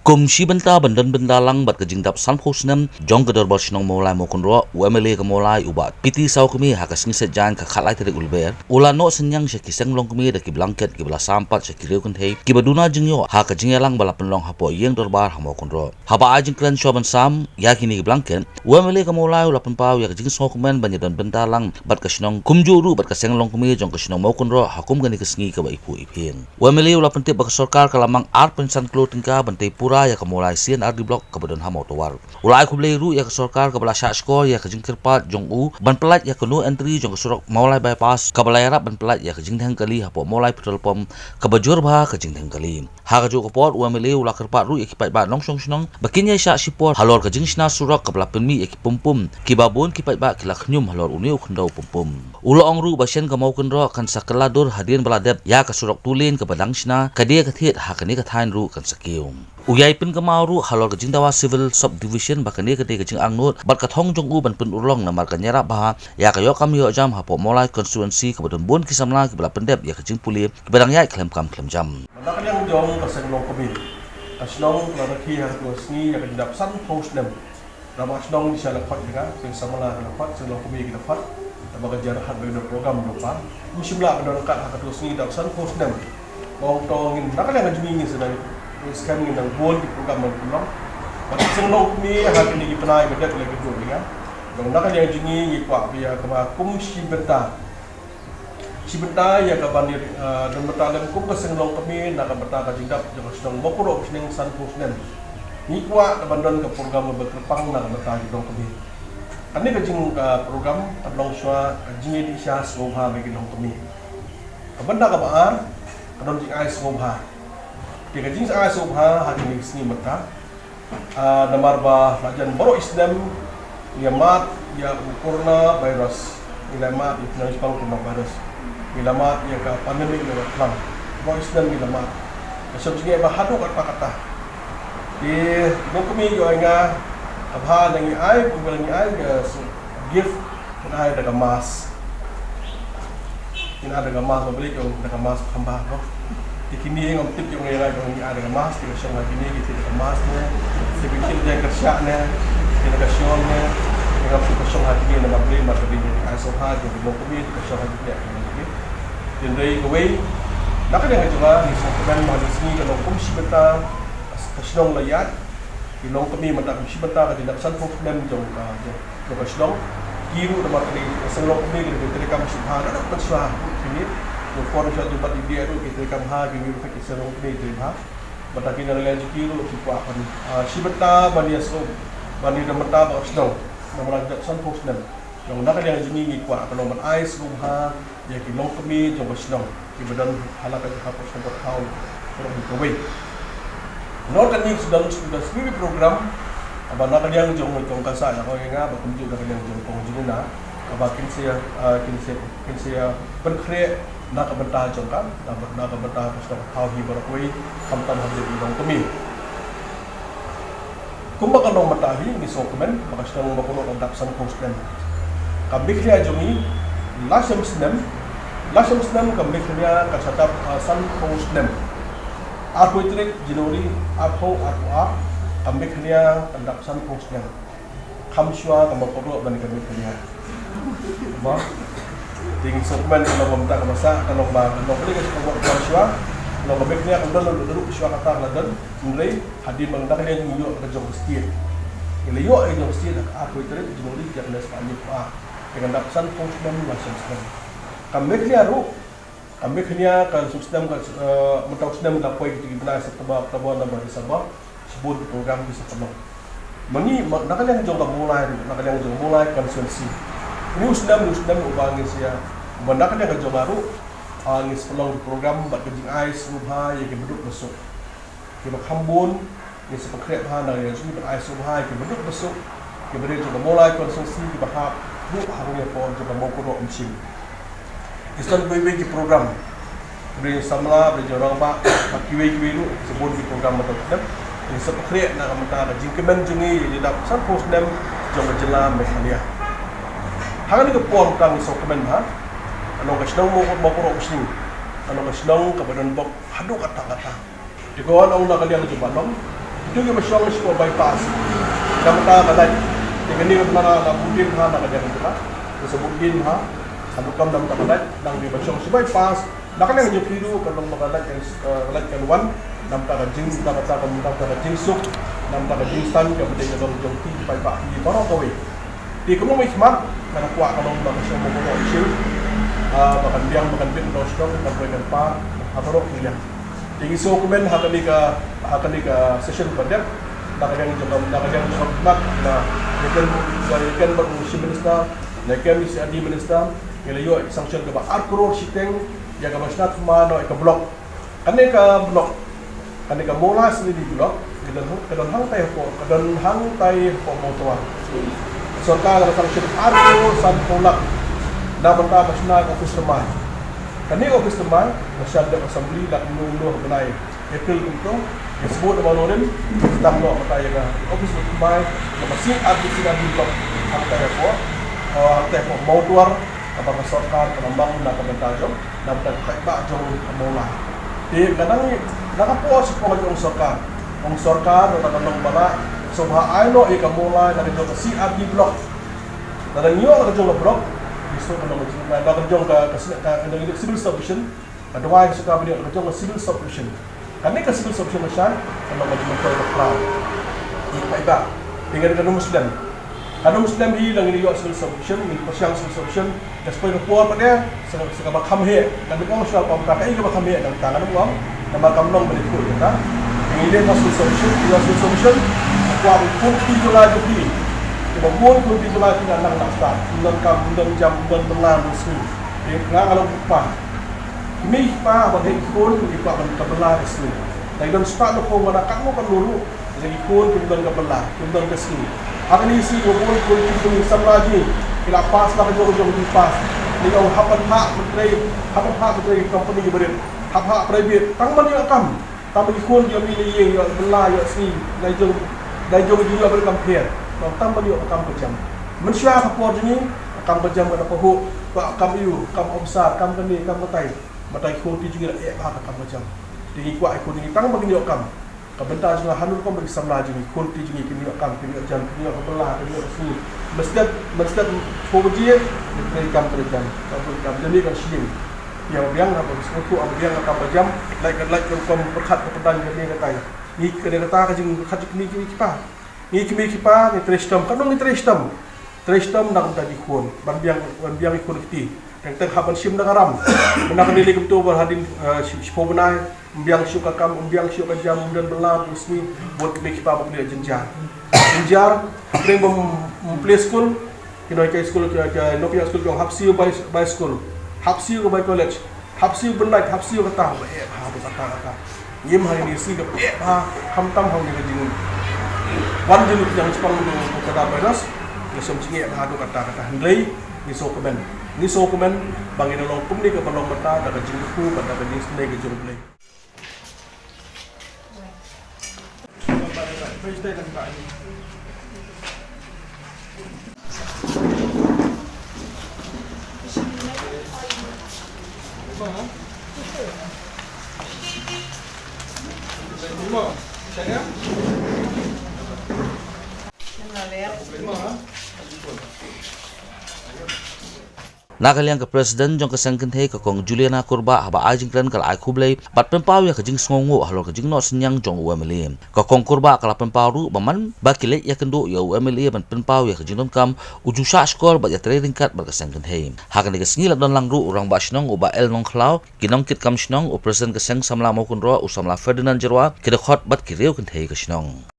Kumsi benta bandan bendalang bat kejingdap sanphosnem jong kedor bal sinong molai mokunro UMLA ke molai ubat piti sau kemi hakas ngiset jan ka khalai tere ulber ula no senyang se kiseng long kemi de ki blanket ki bala sampat se kireu kun thei ki baduna jingyo ha ka jingelang bala penlong hapo yeng dorbar ha mokunro haba ajing kran shoban sam ya kini ki blanket UMLA ke molai ula penpau ya jing so komen banyadan bendalang bat ka sinong kumjuru bat ka seng long kemi jong ka sinong mokunro hakum gani kesngi ka ba ipu ipeng UMLA ula pentip ba sarkar kalamang art pensan klo tingka bantai ya ke mulai CNR di blok kebetulan hamau tawar. Ulai aku beli ya ke sarkar ke belah skor ya ke jingkir pat jong u ban pelat ya ke no entry jong ke surok mulai bypass ke belah ban pelat ya ke jingdeng kali hapo mulai petrol pom ke bajur bah ke jingdeng kali. Ha ke jo ke pot UMLA ula kerpat ru ya ke pat ba nong song sinong bakinya syak sipor halor ke jingsna surok ke belah penmi ya ke pumpum ki babun ki pat ba ki laknyum halor uniu khendau pumpum. Ula ong ru basien ke mau kendro kan sakeladur hadian beladep ya ke surok tulin ke badang sina ke dia ke thiet ha ke ni ke thain ru kan sakium. Uyai pin kemauru halor ke jingdawa civil subdivision bahkan dia ke jing angnut bat kathong jong u ban pun urlong namar ka nyara bah ya ka yo kam yo jam hapo molai constituency ke badon bun kisamla ke bala pendep ya ke jing puli ke badang yai klem jam nak yang jong ka seng long kobi asnong la rakhi har ko sni ya ke dap san post nem rama asnong di sala khat dengan seng samala na khat seng long kobi ke dapat tabaga jar har do program lupa musimla ka don kat ha ka sni dap san post nem bong tongin nak yang jumi ni sedang sekarang ni nang bol di program menang. Macam senang ni hari ni kita nak berdebat lagi dulu ya. Bang nak yang jengi ikut biar kema kum sibenta. Sibenta ya kaban dan bertalam kum kesenang kami nak bertalam jindap jangan senang mokoro senang sanpus nen. Ni kuat kaban ke program berkepang nak bertalam dong kami. Ani kejing program adlong swa jengi di syas ngobha bagi dong kami. Kaban nak kabar kadon jing ais ngobha. Jika jenis ayat subha hari ini sini mereka, namar bah lajan baru Islam, ilamat ya ukurna virus, ilamat itu nanti pang kurna virus, ilamat ya ke pandemi lewat lang, baru Islam ilamat. Sebab jenis bah hadu kata. Di bukumi jo enga abha lengi ay, bukan lengi ay gift pun ay daga mas, ini ada daga mas membeli jo daga mas hamba no. Kini yang tip yang era yang ada emas, kita syong lagi ni kita ada emasnya, sebikil dia kerjanya, kita kerjanya, yang kita syong lagi ni nama beli mata beli asoha, jadi mau kami kita syong lagi ni lagi. Dan dari kawai, nak ada yang juga di sekolah mahasiswa sini kalau kumsi beta, kerjong layat, di long kami mata kumsi beta, kita dapat sanfuk dan jong kerjong, kiru nama tadi, selong kami kita terekam subhan, ada persuah ini. Untuk orang jatuh tempat dia tu kita kam ha gini kita serong ni tu ha bataki na lain kilo tipo akan sibeta bani aso bani da mata ba sno na mara jak san post nem yang nak yang jini ni kwa kalau man ais rum ha ya ki long kami jong sno ki badan halaka ha post number how from the way not any sudah sendiri program abang nak yang jong kasa ya ko nga ba kunju nak yang jong jong na abakin saya berkreat nak bertah jongkan, nak bertah pasal how he berkui, kamtan habis di dalam kami. Kumbakan dong bertahi ni sokomen, maka sedang berkono kontak san postman. Kami kerja jongi, lasem senam kami kerja kasatap san postman. Aku itu Januari, aku, kami kerja kontak san postman. Kamsua kami berkono bani kami kerja. Bah. Tinggi sokomen kalau minta ke masa kalau boleh kasi buat kamsua kalau kami kerja kalau dulu kamsua kata ladan mulai hadir mengundang dia nyuyuk ke jong setiap nyuyuk ke jong setiap aku itu Januari jangan sepanjang dengan dapsan postman macam sekarang kami kerja kalau sistem mentau sistem lapoi kita benar setebak nama di Sabah sebut program bisa penuh meni nak yang jong mulai konsensi ini usdam ubangin saya bandakan yang kerja baru angis pelong program buat kejing ais rumah yang beduk besok kita khambun ni sepakrep ha na yang sini ais rumah yang beduk besok kita juga mulai konsumsi kita bahap bu harusnya pon juga mau kuno umsim istan bebe di program beri samla beri orang ba kiwe lu sebut di program betul kan ni sepakrep na kamata jingkemen jungi di dapat san post nem jong jelam mehalia hangan ke pon kang sokomen ha ano ka sedang mo ko sing ano ka sedang ka badan bok hadu kata di kawan ang nakaliang jubalong Itu yang masyarakat semua bypass. Kamu tahu kata ini mana nak budin ha nak kerja kita. Disebut budin ha. Satu kam dalam kata nang di masyarakat semua bypass. Nak kena yang hidu kalau makalat yang kan wan nam kata jing kata kata jing suk nam kata jing stan kemudian kalau jong ti bypass di baru kowe. Di kamu mikmat kana kuat kalau masyarakat mau isu. Bahkan biang bahkan bin nostong dan berikan pa atau yang tinggi dokumen akan di session pada nak yang nak ikan bermusim minister nak misi adi minister yang sanction ke arkur siteng yang kemasnat mana ke blok kan ke mola sendiri di blok kedon hang tai po motor serta ada sanction arkur san polak na benda masna office teman. Kani office teman masyarakat assembly nak menunggu benai. April itu disebut nama noren sedang nak bertanya ke office teman masih ada di blok hantar mau keluar apakah sorkan penambang nak bertajam nak bertajam jauh mulai. Di kadang nak apa sekolah jauh sorkan atau kadang bala sobha aino mulai dari jauh si di blok. Dan nyo ke jauh blok so kalau nak kerjong ke civil subdivision kedua yang suka beri kerjong ke civil subdivision kan ni ke civil subdivision macam kalau macam ke cloud baik dengan muslim hilang ini yo civil subdivision ini pasang civil subdivision despite report pada segala makam he kan ni orang soal pakai ke makam he dan tangan uang dan makam long berikut kita ini dia civil subdivision kuat pun Julai jadi Kemudian kita mulai tidak nak start, bulan jam bulan belang mesti. Dia kalau upah, ini upah bagi ikut kita belah mesti. Tapi dalam start tu kau mana kamu kan dulu, jadi ikut kita belah, kita mesti. Hari ini si kemudian kita sama lagi, kita pas lah jauh pas. Ni orang hak menteri company beri, hak private, tang mana yang kam, tapi ikut dia milih yang belah yang sini, dah jauh juga beri compare. Tam bagi akam pejam. Manusia apa jenis akam pejam ada pahu, akam iu, akam omsar, akam keni, akam matai kunti juga akam pejam. Di kuat kunti tang bagi akam. Kebentar juga hanur kau bagi samla jenis kunti jenis kini akam jam kini akam belah kini sini. Mesti pojie akam pejam. Akam jadi kan sim. Yang biang apa sesuatu biang akam pejam, like kau berkat kepedan kini katai. Ni kena kata kajing kajik ni kipa. Ni kipa ni trestam kadang ni trestam nak tadi kun ban biang ikun kiti yang terhaban sim nagaram menak nili kemtu berhadin sipo benai biang syuka kam biang syuka jam dan belah resmi buat kipa beli jenjar kering play school kino kai school ke nopia school ke hapsiu by school hapsiu by college hapsiu benai hapsiu kata kata yim hari ni si ke ham ni kajingun wan jenis yang sepang untuk kata virus, lesem cingit hadu kata handlay, ni so komen, bagi dalam pumni ke balong mata, dah jingku, pada jenis ni ke jumlah. Nakaliang ke Presiden jong kesengken he kong Juliana Kurba haba ajing klan kala ai kublai bat pempaw ya kajing songo halor kajing no senyang jong UMLA kong Kurba kala pempaw ru baman bakile ya kendo ya UMLA ban pempaw ya kajing kam uju sha skor bat ya training kat bat kesengken he hakan ke sengil don lang ru urang ba shnong uba el nong khlau kinong kit kam shnong o Presiden keseng samla mo kun ro usamla Ferdinand Jerwa kede khot bat kireu kan he ke shnong